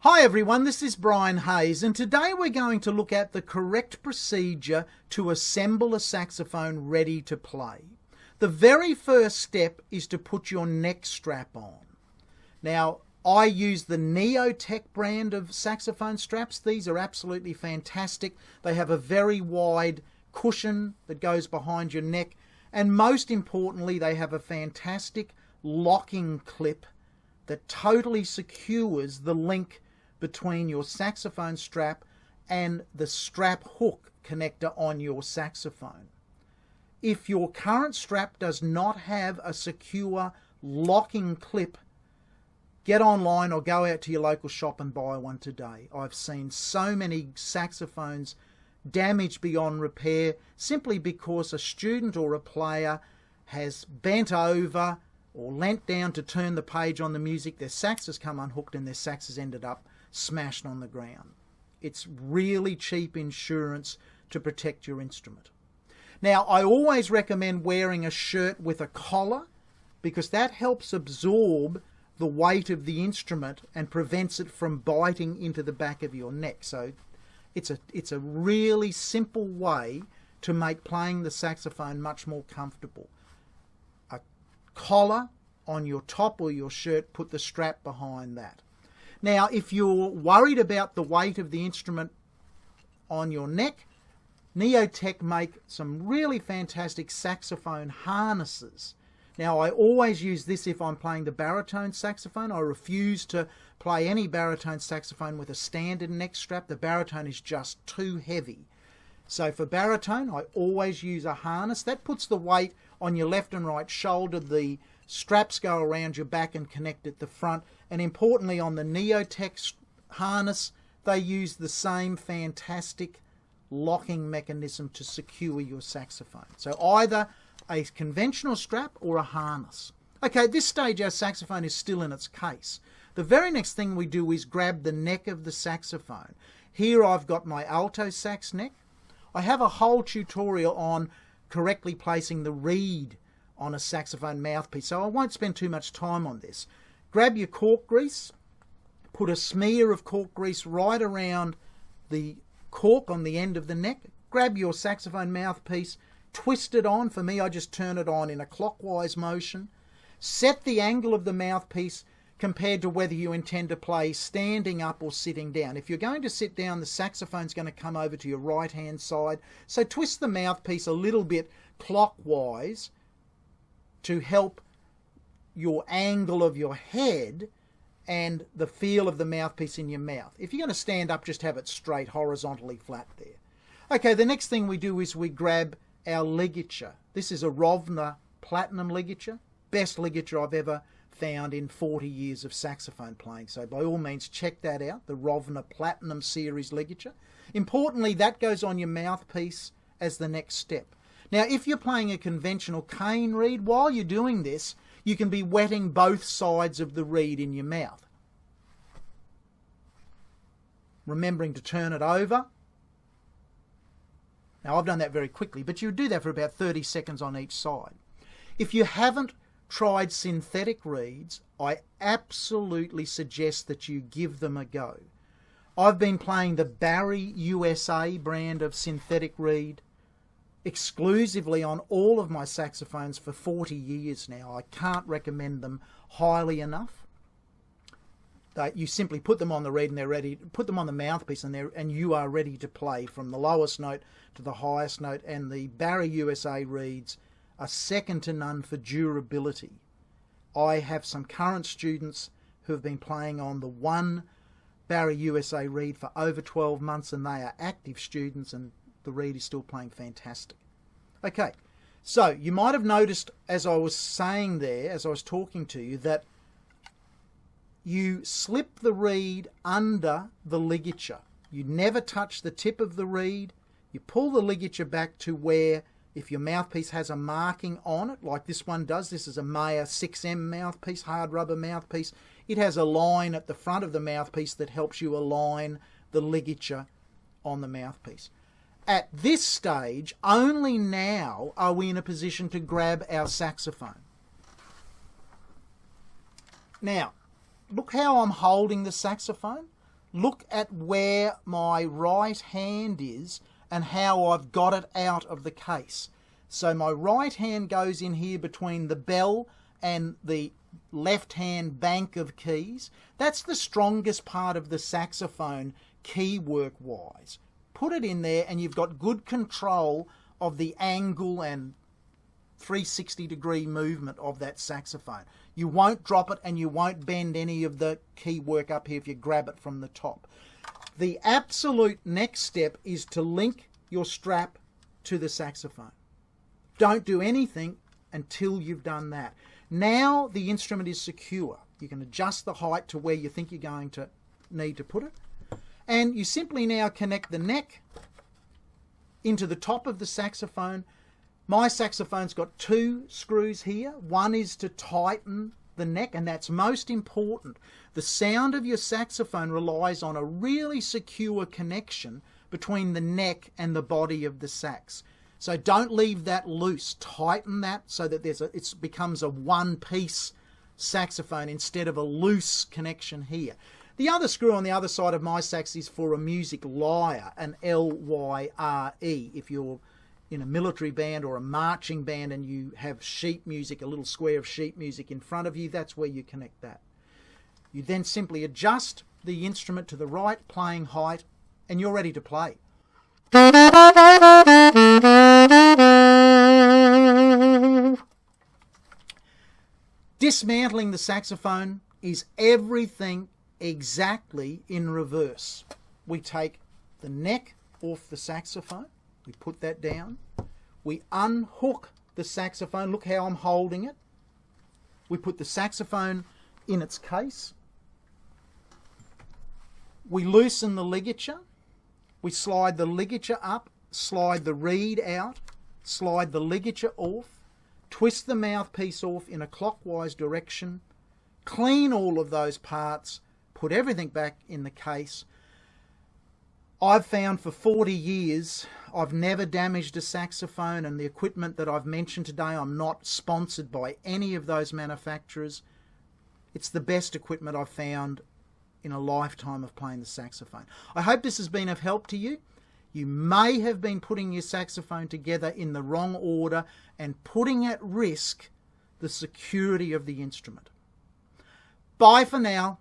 Hi everyone, this is Brian Hayes, and today we're going to look at the correct procedure to assemble a saxophone ready to play. The very first step is to put your neck strap on. Now, I use the Neotech brand of saxophone straps. These are absolutely fantastic. They have a very wide cushion that goes behind your neck, and most importantly, they have a fantastic locking clip that totally secures the link between your saxophone strap and the strap hook connector on your saxophone. If your current strap does not have a secure locking clip, get online or go out to your local shop and buy one today. I've seen so many saxophones damaged beyond repair simply because a student or a player has bent over or leant down to turn the page on the music, their sax has come unhooked and their sax has ended up smashed on the ground. It's really cheap insurance to protect your instrument. Now, I always recommend wearing a shirt with a collar because that helps absorb the weight of the instrument and prevents it from biting into the back of your neck. So it's a really simple way to make playing the saxophone much more comfortable. A collar on your top or your shirt, put the strap behind that. Now, if you're worried about the weight of the instrument on your neck, Neotech make some really fantastic saxophone harnesses. Now, I always use this if I'm playing the baritone saxophone. I refuse to play any baritone saxophone with a standard neck strap. The baritone is just too heavy. So for baritone, I always use a harness. That puts the weight on your left and right shoulder. The straps go around your back and connect at the front. And importantly, on the Neotech harness, they use the same fantastic locking mechanism to secure your saxophone. So either a conventional strap or a harness. Okay, at this stage our saxophone is still in its case. The very next thing we do is grab the neck of the saxophone. Here I've got my alto sax neck. I have a whole tutorial on correctly placing the reed on a saxophone mouthpiece, so I won't spend too much time on this. Grab your cork grease, put a smear of cork grease right around the cork on the end of the neck. Grab your saxophone mouthpiece, twist it on. For me, I just turn it on in a clockwise motion. Set the angle of the mouthpiece compared to whether you intend to play standing up or sitting down. If you're going to sit down, the saxophone's going to come over to your right-hand side. So twist the mouthpiece a little bit clockwise to help your angle of your head and the feel of the mouthpiece in your mouth. If you're going to stand up, just have it straight, horizontally flat there. Okay, the next thing we do is we grab our ligature. This is a Rovner Platinum ligature. Best ligature I've ever found in 40 years of saxophone playing. So by all means, check that out, the Rovner Platinum series ligature. Importantly, that goes on your mouthpiece as the next step. Now, if you're playing a conventional cane reed, while you're doing this, you can be wetting both sides of the reed in your mouth. Remembering to turn it over. Now, I've done that very quickly, but you do that for about 30 seconds on each side. If you haven't tried synthetic reeds, I absolutely suggest that you give them a go. I've been playing the Barry USA brand of synthetic reed exclusively on all of my saxophones for 40 years now. I can't recommend them highly enough. You simply put them on the reed and they're ready. Put them on the mouthpiece and you are ready to play from the lowest note to the highest note. And the Barry USA reeds are second to none for durability. I have some current students who have been playing on the one Barry USA reed for over 12 months and they are active students and the reed is still playing fantastic. Okay, so you might have noticed as I was saying there, as I was talking to you, that you slip the reed under the ligature. You never touch the tip of the reed. You pull the ligature back to where, if your mouthpiece has a marking on it, like this one does, this is a Mayer 6M mouthpiece, hard rubber mouthpiece, it has a line at the front of the mouthpiece that helps you align the ligature on the mouthpiece. At this stage, only now are we in a position to grab our saxophone. Now, look how I'm holding the saxophone. look at where my right hand is and how I've got it out of the case. So my right hand goes in here between the bell and the left hand bank of keys. That's the strongest part of the saxophone key work wise. Put it in there and you've got good control of the angle and 360-degree movement of that saxophone. You won't drop it and you won't bend any of the key work up here if you grab it from the top. The absolute next step is to link your strap to the saxophone. Don't do anything until you've done that. Now the instrument is secure. You can adjust the height to where you think you're going to need to put it. And you simply now connect the neck into the top of the saxophone. My saxophone's got 2 screws here. One is to tighten the neck, and that's most important. The sound of your saxophone relies on a really secure connection between the neck and the body of the sax. So don't leave that loose. Tighten that so that it becomes a one-piece saxophone instead of a loose connection here. The other screw on the other side of my sax is for a music lyre, an L-Y-R-E. If you're in a military band or a marching band and you have sheet music, a little square of sheet music in front of you, that's where you connect that. You then simply adjust the instrument to the right playing height and you're ready to play. Dismantling the saxophone is everything exactly in reverse. We take the neck off the saxophone, we put that down, we unhook the saxophone, look how I'm holding it, we put the saxophone in its case, we loosen the ligature, we slide the ligature up, slide the reed out, slide the ligature off, twist the mouthpiece off in a clockwise direction, clean all of those parts, put everything back in the case. I've found for 40 years I've never damaged a saxophone, and the equipment that I've mentioned today, I'm not sponsored by any of those manufacturers. It's the best equipment I've found in a lifetime of playing the saxophone. I hope this has been of help to you. You may have been putting your saxophone together in the wrong order and putting at risk the security of the instrument. Bye for now.